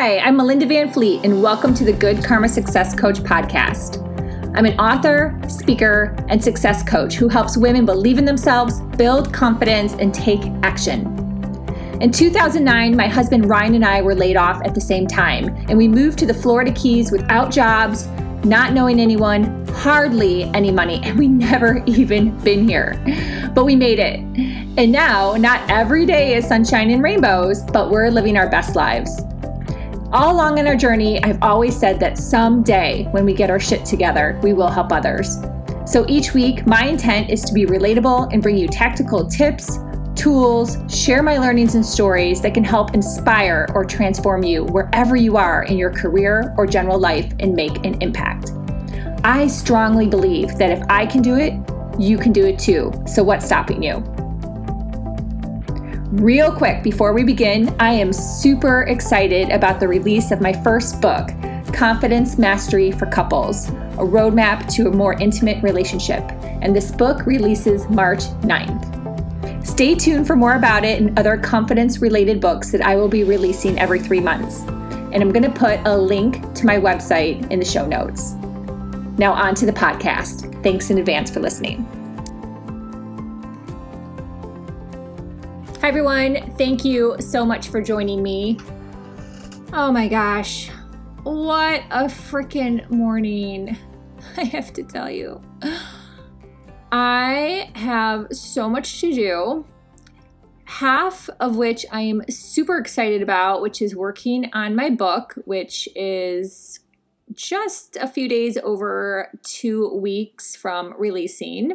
Hi, I'm Melinda Van Fleet, and welcome to the Good Karma Success Coach podcast. I'm an author, speaker, and success coach who helps women believe in themselves, build confidence, and take action. In 2009, my husband Ryan and I were laid off at the same time, and we moved to the Florida Keys without jobs, not knowing anyone, hardly any money, and we never even been here. But we made it. And now, not every day is sunshine and rainbows, but we're living our best lives. All along in our journey, I've always said that someday when we get our shit together, we will help others. So each week, my intent is to be relatable and bring you tactical tips, tools, share my learnings and stories that can help inspire or transform you wherever you are in your career or general life and make an impact. I strongly believe that if I can do it, you can do it too. So what's stopping you? Real quick, before we begin, I am super excited about the release of my first book, Confidence Mastery for Couples, a roadmap to a more intimate relationship. And this book releases March 9th. Stay tuned for more about it and other confidence-related books that I will be releasing every 3 months. And I'm going to put a link to my website in the show notes. Now on to the podcast. Thanks in advance for listening. Hi everyone, thank you so much for joining me. Oh my gosh, what a freaking morning, I have to tell you. I have so much to do, half of which I am super excited about, which is working on my book, which is just a few days over 2 weeks from releasing.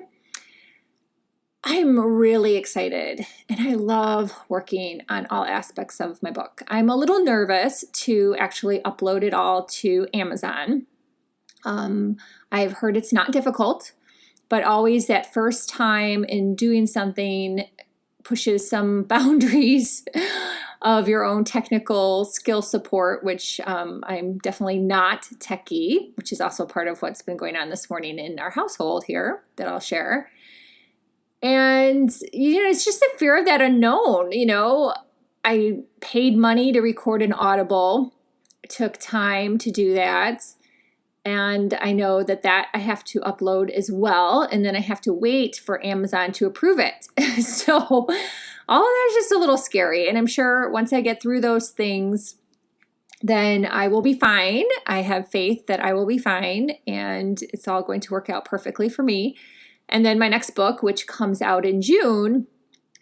I'm really excited and I love working on all aspects of my book. I'm a little nervous to actually upload it all to Amazon. I've heard it's not difficult, but always that first time in doing something pushes some boundaries of your own technical skill support, which I'm definitely not techie, which is also part of what's been going on this morning in our household here that I'll share. And, it's just the fear of that unknown. I paid money to record an Audible. It took time to do that. And I know that I have to upload as well. And then I have to wait for Amazon to approve it. So all of that is just a little scary. And I'm sure once I get through those things, then I will be fine. I have faith that I will be fine. And it's all going to work out perfectly for me. And then my next book, which comes out in June,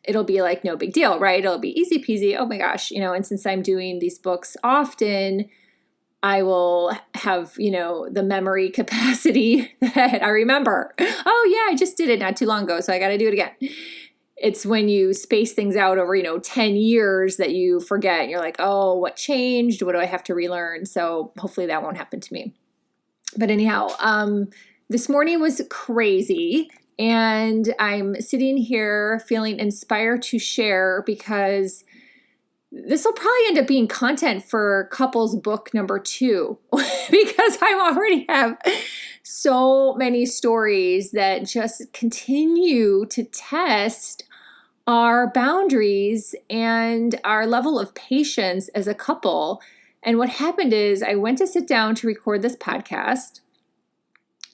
it'll be like no big deal, right? It'll be easy peasy. Oh my gosh, and since I'm doing these books often, I will have, the memory capacity that I remember. Oh yeah, I just did it not too long ago, so I got to do it again. It's when you space things out over, 10 years that you forget. And you're like, oh, what changed? What do I have to relearn? So hopefully that won't happen to me. But anyhow, this morning was crazy, and I'm sitting here feeling inspired to share because this will probably end up being content for couples book number 2 because I already have so many stories that just continue to test our boundaries and our level of patience as a couple. And what happened is I went to sit down to record this podcast.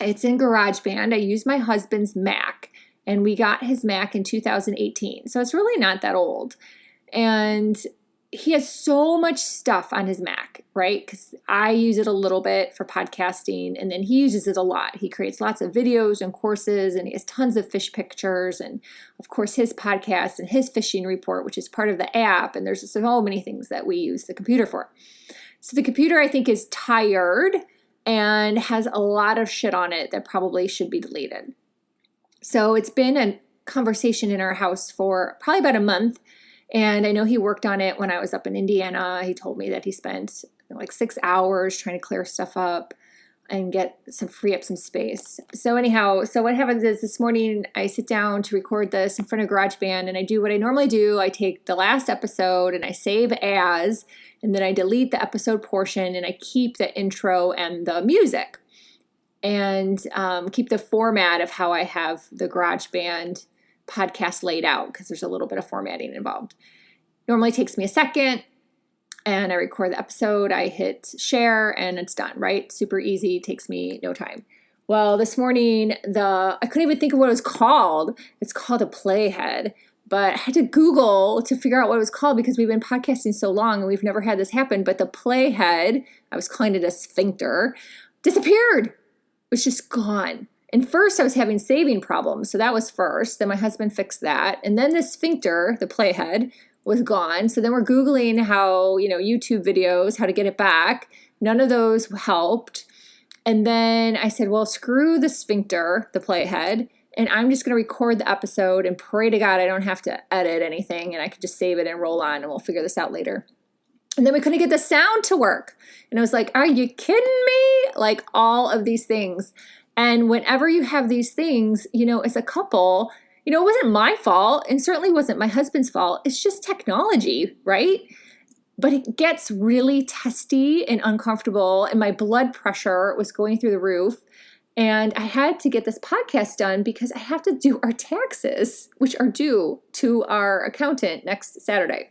It's in GarageBand. I use my husband's Mac, and we got his Mac in 2018. So it's really not that old. And he has so much stuff on his Mac, right? Because I use it a little bit for podcasting, and then he uses it a lot. He creates lots of videos and courses, and he has tons of fish pictures, and of course his podcast and his fishing report, which is part of the app. And there's so many things that we use the computer for. So the computer, I think, is tired and has a lot of shit on it that probably should be deleted. So it's been a conversation in our house for probably about a month. And I know he worked on it when I was up in Indiana. He told me that he spent like 6 hours trying to clear stuff up and free up some space. So anyhow, what happens is this morning I sit down to record this in front of GarageBand, and I do what I normally do. I take the last episode and I save as, and then I delete the episode portion and I keep the intro and the music and keep the format of how I have the GarageBand podcast laid out because there's a little bit of formatting involved. Normally takes me a second. and I record the episode. I hit share and it's done, right? Super easy. Takes me no time. Well, this morning, I couldn't even think of what it was called. It's called a playhead. But I had to Google to figure out what it was called because we've been podcasting so long and we've never had this happen. But the playhead, I was calling it a sphincter, disappeared. It was just gone. And first I was having saving problems. So that was first. Then my husband fixed that. And then the sphincter, the playhead, was gone. So then we're Googling how, YouTube videos, how to get it back. None of those helped. And then I said, well, screw the sphincter, the playhead, and I'm just going to record the episode and pray to God I don't have to edit anything and I can just save it and roll on and we'll figure this out later. And then we couldn't get the sound to work. And I was like, are you kidding me? Like all of these things. And whenever you have these things, as a couple, it wasn't my fault and certainly wasn't my husband's fault. It's just technology, right? But it gets really testy and uncomfortable, and my blood pressure was going through the roof. And I had to get this podcast done because I have to do our taxes, which are due to our accountant next Saturday.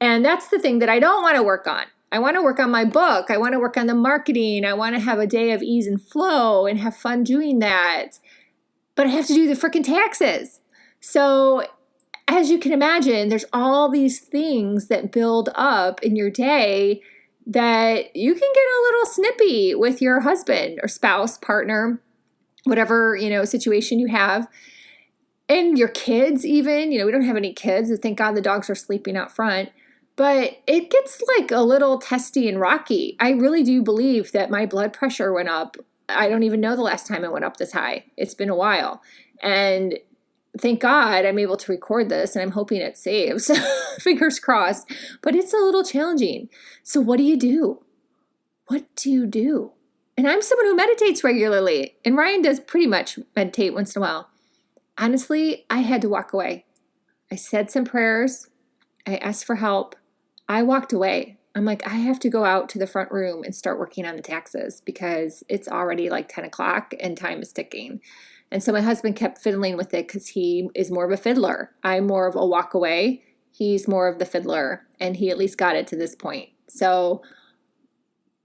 And that's the thing that I don't want to work on. I want to work on my book. I want to work on the marketing. I want to have a day of ease and flow and have fun doing that. But I have to do the freaking taxes. So as you can imagine, there's all these things that build up in your day that you can get a little snippy with your husband or spouse, partner, whatever, situation you have. And your kids even, we don't have any kids. Thank God the dogs are sleeping out front. But it gets like a little testy and rocky. I really do believe that my blood pressure went up. I don't even know the last time it went up this high. It's been a while. And thank God I'm able to record this and I'm hoping it saves. Fingers crossed. But it's a little challenging. So what do you do? What do you do? And I'm someone who meditates regularly. And Ryan does pretty much meditate once in a while. Honestly, I had to walk away. I said some prayers. I asked for help. I walked away. I'm like, I have to go out to the front room and start working on the taxes because it's already like 10 o'clock and time is ticking. And so my husband kept fiddling with it because he is more of a fiddler. I'm more of a walk away. He's more of the fiddler, and he at least got it to this point. So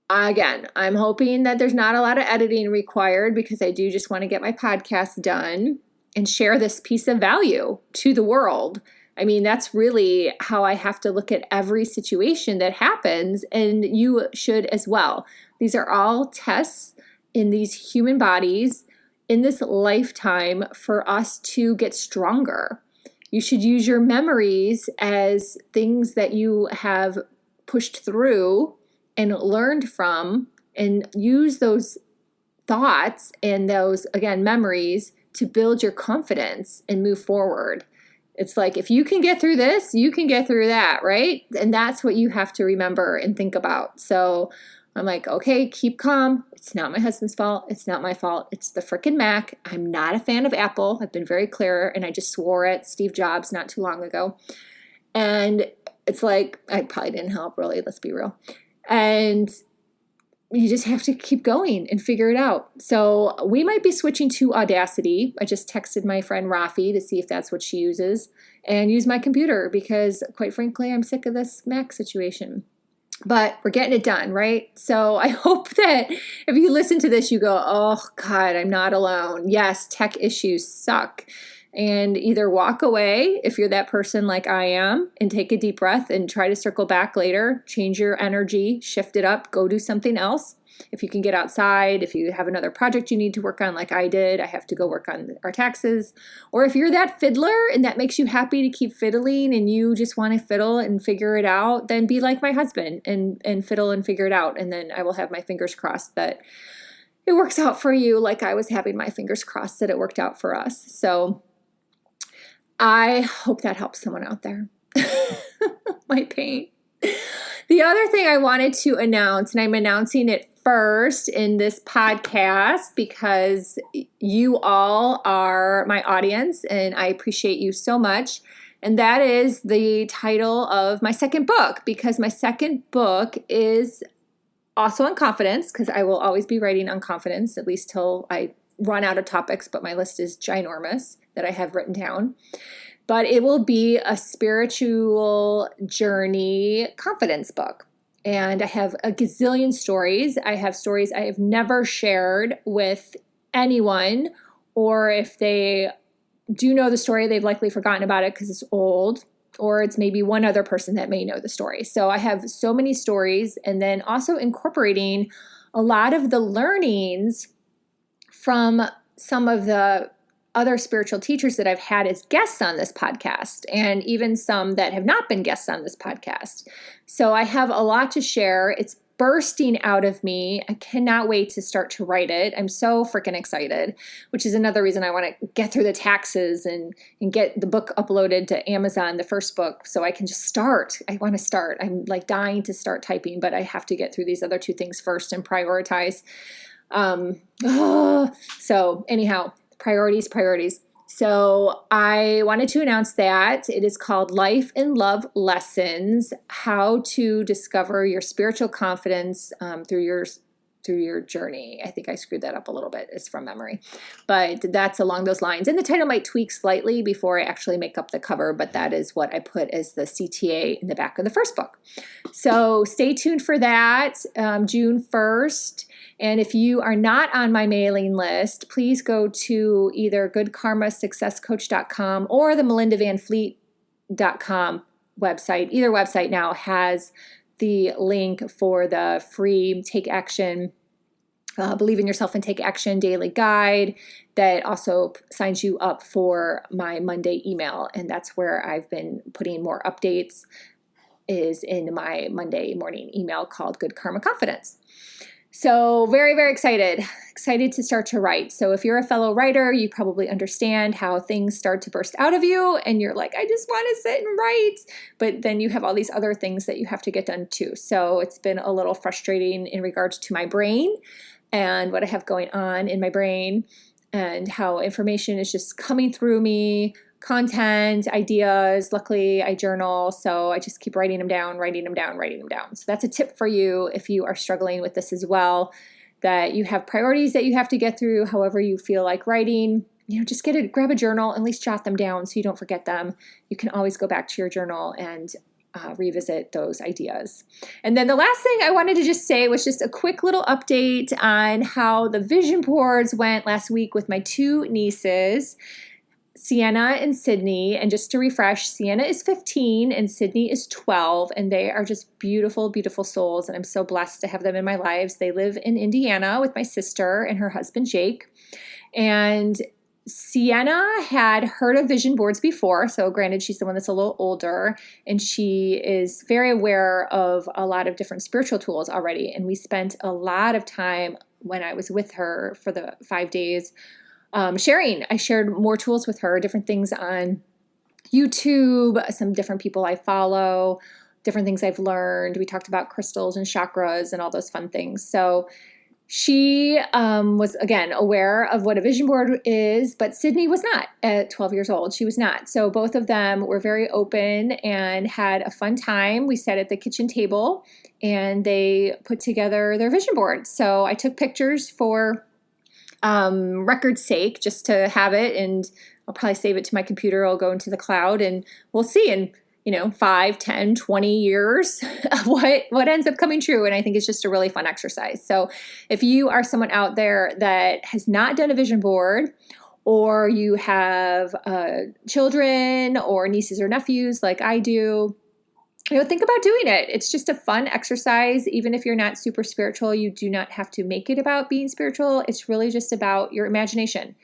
again, I'm hoping that there's not a lot of editing required because I do just want to get my podcast done and share this piece of value to the world. I mean, that's really how I have to look at every situation that happens, and you should as well. These are all tests in these human bodies in this lifetime for us to get stronger. You should use your memories as things that you have pushed through and learned from, and use those thoughts and those, again, memories to build your confidence and move forward. It's like, if you can get through this, you can get through that, right? And that's what you have to remember and think about. So I'm like, okay, keep calm. It's not my husband's fault. It's not my fault. It's the frickin' Mac. I'm not a fan of Apple. I've been very clear, and I just swore at Steve Jobs not too long ago. And it's like, I probably didn't help, really. Let's be real. And you just have to keep going and figure it out. So we might be switching to Audacity. I just texted my friend Rafi to see if that's what she uses, and use my computer because, quite frankly, I'm sick of this Mac situation. But we're getting it done, right? So I hope that if you listen to this, you go, oh God, I'm not alone. Yes, tech issues suck. And either walk away if you're that person like I am and take a deep breath and try to circle back later, change your energy, shift it up, go do something else. If you can get outside, if you have another project you need to work on like I did, I have to go work on our taxes. Or if you're that fiddler and that makes you happy to keep fiddling and you just want to fiddle and figure it out, then be like my husband and fiddle and figure it out. And then I will have my fingers crossed that it works out for you like I was having my fingers crossed that it worked out for us. So I hope that helps someone out there. My pain. The other thing I wanted to announce, and I'm announcing it first in this podcast because you all are my audience and I appreciate you so much. And that is the title of my second book, because my second book is also on confidence, because I will always be writing on confidence, at least till I run out of topics, but my list is ginormous that I have written down. but it will be a spiritual journey confidence book. And I have a gazillion stories. I have stories I have never shared with anyone, or if they do know the story, they've likely forgotten about it because it's old, or it's maybe one other person that may know the story. So I have so many stories, and then also incorporating a lot of the learnings from some of the other spiritual teachers that I've had as guests on this podcast, and even some that have not been guests on this podcast. So I have a lot to share. It's bursting out of me. I cannot wait to start to write it. I'm so freaking excited, which is another reason I want to get through the taxes and get the book uploaded to Amazon, the first book, so I can just start. I want to start. I'm like dying to start typing, but I have to get through these other two things first and prioritize. So anyhow, priorities. So I wanted to announce that it is called Life and Love Lessons: How to Discover Your Spiritual Confidence through your journey. I think I screwed that up a little bit. It's from memory, but that's along those lines. And the title might tweak slightly before I actually make up the cover, but that is what I put as the CTA in the back of the first book. So stay tuned for that, June 1st. And if you are not on my mailing list, please go to either goodkarmasuccesscoach.com or the melindavanfleet.com website. Either website now has the link for the free Take Action, Believe in Yourself and Take Action daily guide that also signs you up for my Monday email. And that's where I've been putting more updates, is in my Monday morning email called Good Karma Confidence. So very, very excited to start to write. So if you're a fellow writer, you probably understand how things start to burst out of you and you're like, I just want to sit and write. But then you have all these other things that you have to get done too. So it's been a little frustrating in regards to my brain and what I have going on in my brain and how information is just coming through me, content, ideas. Luckily, I journal, so I just keep writing them down. So that's a tip for you if you are struggling with this as well, that you have priorities that you have to get through, however you feel like writing. Just grab a journal, at least jot them down so you don't forget them. You can always go back to your journal and revisit those ideas. And then the last thing I wanted to just say was just a quick little update on how the vision boards went last week with my two nieces, Sienna and Sydney. And just to refresh, Sienna is 15 and Sydney is 12, and they are just beautiful, beautiful souls. And I'm so blessed to have them in my lives. They live in Indiana with my sister and her husband, Jake. And Sienna had heard of vision boards before. So granted, she's the one that's a little older, and she is very aware of a lot of different spiritual tools already. And we spent a lot of time when I was with her for the 5 days sharing. I shared more tools with her, different things on YouTube, some different people I follow, different things I've learned. We talked about crystals and chakras and all those fun things. So she was, again, aware of what a vision board is, but Sydney was not at 12 years old. She was not. So both of them were very open and had a fun time. We sat at the kitchen table and they put together their vision board. So I took pictures for record's sake, just to have it, and I'll probably save it to my computer. I'll go into the cloud and we'll see in 5, 10, 20 years what ends up coming true. And I think it's just a really fun exercise. So if you are someone out there that has not done a vision board, or you have children or nieces or nephews like I do, think about doing it. It's just a fun exercise. Even if you're not super spiritual, you do not have to make it about being spiritual. It's really just about your imagination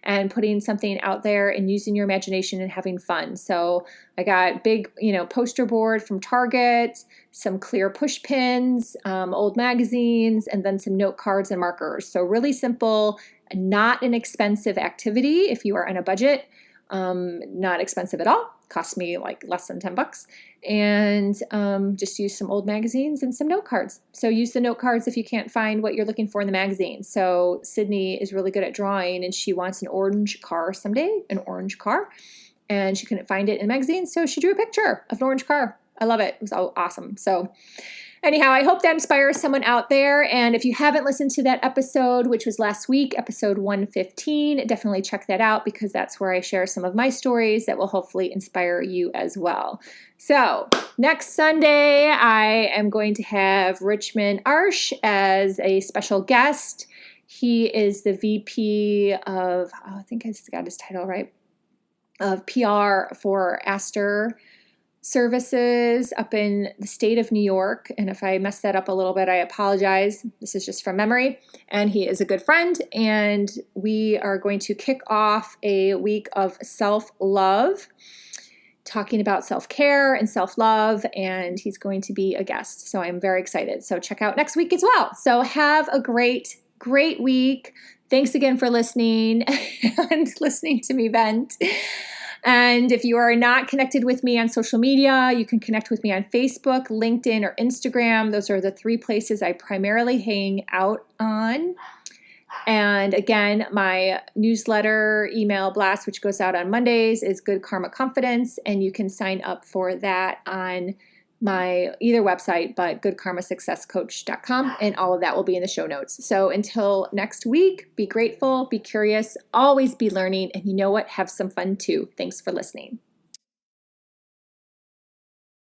and putting something out there and using your imagination and having fun. So I got big, poster board from Target, some clear push pins, old magazines, and then some note cards and markers. So really simple, not an expensive activity if you are on a budget. Not expensive at all. Cost me like less than $10, and just use some old magazines and some note cards. So use the note cards if you can't find what you're looking for in the magazine. So Sydney is really good at drawing, and she wants an orange car someday, and she couldn't find it in the magazine. So she drew a picture of an orange car. I love it. It was all awesome. So Anyhow, I hope that inspires someone out there. And if you haven't listened to that episode, which was last week, episode 115, definitely check that out because that's where I share some of my stories that will hopefully inspire you as well. So next Sunday, I am going to have Richmond Arce as a special guest. He is the VP of, I think I got his title right, of PR for Astor services up in the state of New York. And if I mess that up a little bit, I apologize. This is just from memory. And he is a good friend. And we are going to kick off a week of self-love, talking about self-care and self-love. And he's going to be a guest. So I'm very excited. So check out next week as well. So have a great week. Thanks again for listening and listening to me vent. And if you are not connected with me on social media, you can connect with me on Facebook, LinkedIn, or Instagram. Those are the 3 places I primarily hang out on. And again, my newsletter email blast, which goes out on Mondays, is Good Karma Confidence. And you can sign up for that on my either website, but goodkarmasuccesscoach.com, and all of that will be in the show notes. So until next week, be grateful, be curious, always be learning, and you know what? Have some fun too. Thanks for listening.